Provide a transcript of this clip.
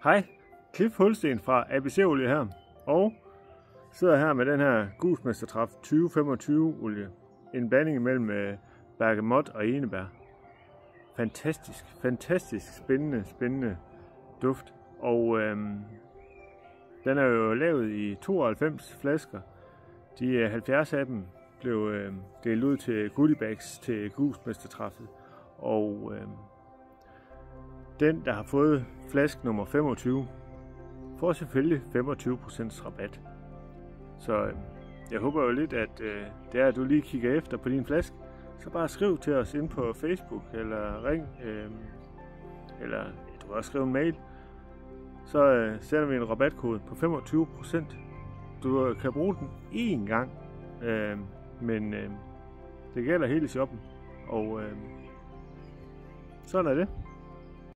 Hej, Cliff Hulsten fra ABC Olie her, og sidder her med den her Gusmestertraf 2025 olie. En blanding mellem bergamot og enebær. Fantastisk spændende duft. Og den er jo lavet i 92 flasker. De 70 af dem blev delt ud til goodiebags til Gusmestertraffet. Og den, der har fået flaske nummer 25, får selvfølgelig 25% rabat. Så jeg håber jo lidt, at det er, at du lige kigger efter på din flaske. Så bare skriv til os ind på Facebook, eller ring, eller du kan også skrive en mail. Så sender vi en rabatkode på 25%. Du kan bruge den én gang, men det gælder hele shoppen. Og sådan er det.